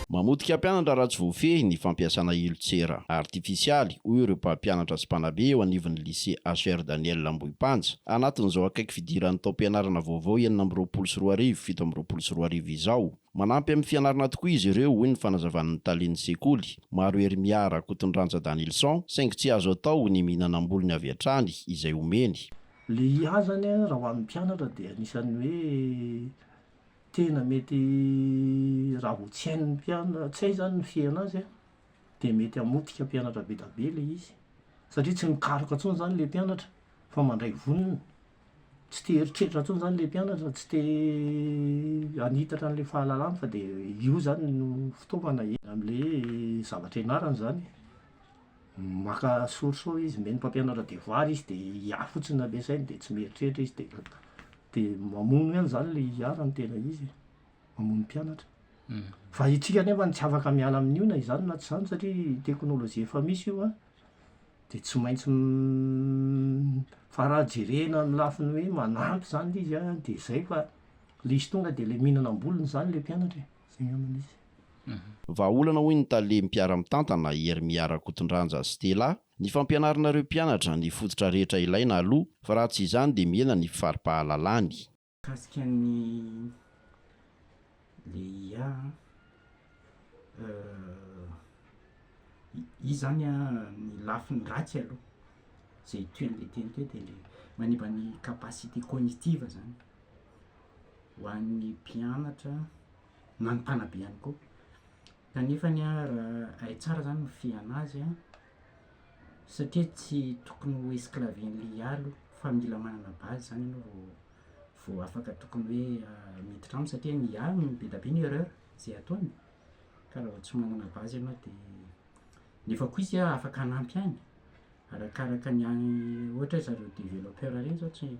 Mamotika mpianatra raha tsy voafehy ny fampiasana helontsera artifisialy hoy ireo mpampianatra sy mpanabe eo anivon'ny lycée HR Daniel Ambohipanja anatin'izao akaiky fidiran'ny taom-pianarana vaovao 2024-2025 izao. Manampy amin'ny fianarana tokoa izy ireo hoy ny fanazavan'ny talen'ny sekoly. Maro ery miara Kotondranja Danilson saingy tsy azo atao ny mihinana ambolony avy hatrany izay omeny. Le IA zany raha ho an'ny mpianatra dia anisan'ny hoe tena mety raha ho tsy hain'ny mpianatra, tsy hay zany ny fiana azy dia mety hamotika mpianatra be da be le izy satria tsy mikaroka intsony zany le mpianatra fa mandray vonona, tsy te eritreritra intsony zany le mpianatra, tsy te hanitatra an'le fahalalana fa dia io zany no fitaovana amin'le zavatra ianarany zany. Maka source izy meny mpampianatra devoir izy dia IA fotsiny ampiasainy dia tsy mieritreritra izy dia mamono ihany zany le IA raha ny tena izy mamono mpianatra. Fa itsika nefa tsy afaka miala amin'io na izany na tsy izany satria teknôlôjia efa misy io dia tsy maintsy fa raha jerena amin'ny lafiny hoe manampy zany izy dia izay fa le izy tonga dia le mihinana ambolony zany le mpianatra zay amin'izy. Vahaolana hoy ny tale mpiara-mitantana ery miara Kotondranja Stella, ny fampianaranareo mpianatra ny fototra rehetra ilaina aloha fa raha tsy izany dia mihena ny fari-pahalalany. Kasika ny le IA izy zany ny lafiny ratsy aloha zay toen'le teny teo dia le manimba ny capacité cognitive zany ho an'ny mpianatra na ny mpanabe ihany koa. Kanefa ny raha hay tsara zany mifehy anazy satria tsy tokony ho esclaven'le IA aloha fa mila manana base zany ianao vao afaka tokony hoe miditra aminy satria ny IA be da be ny erreur zay ataony ka raha tsy manana base ianao dia nefa koa izy afaka hanampy any arakaraka ny ohatra zareo développeur reny zao tsy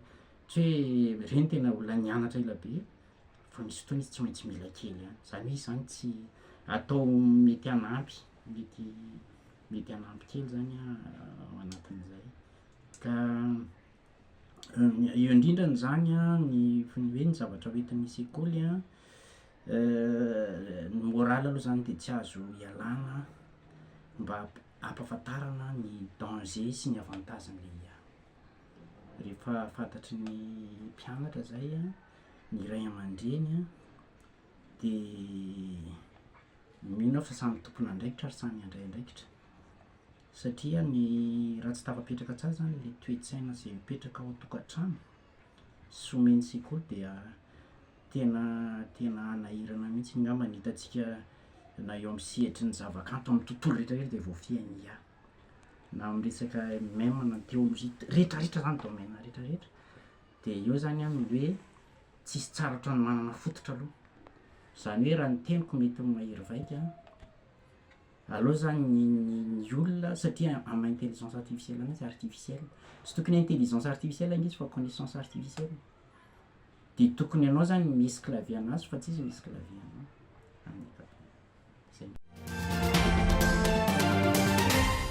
hoe reny tena olona nianatra ela be fa misy fotoana izy tsy maintsy mila kely ihany zany izy zany tsy atao mety hanampy mety hanampy kely zany ao anatin'izay ka eo indrindrany zany ny hoe ny zavatra hoentin'ny sekoly ny moraly aloha zany dia tsy azo ialana mba ampahafantarana ny danger sy ny avantagen'le IA. Rehefa fantatry ny mpianatra zay ny ray aman-dreny dia mino fa samy tompona andraikitra ary samy handray andraikitra satria ny raha tsy tafapetraka tsara zany le toe-tsaina zay mipetraka ao an-tokantrano sy omen'ny sekoly dia tena hanahirana mihitsy ngamba ny hitantsika na eo amin'ny sehatry ny zavakanto amin'ny tontolo rehetrarehetra dia voafehin'ny IA na amin'ny resaka même na théologie rehetrarehetra zany domaine rehetrarehetra dia eo zany ny hoe tsisy tsara ohatrany manana fototra aloha zany hoe raha ny teniko mety mahery vaika aleo zany ny olona satria amin'ny intelligence artificielle anazy artificielle tsy tokony intelligence artificielle izy fa connaissance artificielle dia tokony ianao zany miesclavie anazy fa tsy izy miesclavie anao.